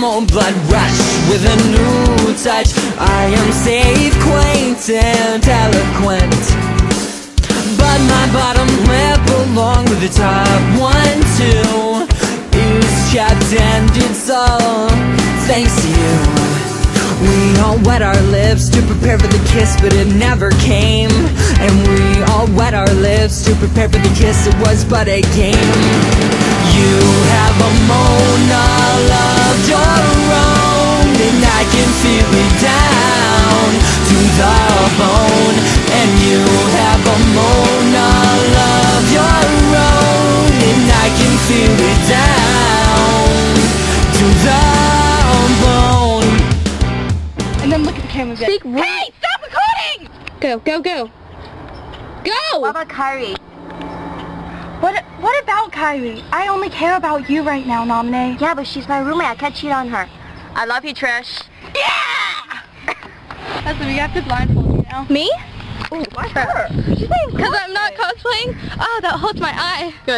normal blood rush with a new touch. I am safe, quaint, and eloquent, but my bottom lip along with the top one too is chapped, and it's all thanks to you. We all wet our lips to prepare for the kiss, but it never came. And we all wet our lips to prepare for the kiss, it was but a game. You have a monol of your own, and I can feel it down to the bone. And you have a monol of your own, and I can feel it down to the bone. And then look at the camera again. Speak Hey, stop recording! Go, go, go. Go! What about Kyrie? What about Kyrie? I only care about you right now, Namine. Yeah, but she's my roommate. I can't cheat on her. I love you, Trish. Yeah! That's we have to blindfold you now. Me? Ooh, why her? Because I'm not cosplaying? Oh, that holds my eye. Good.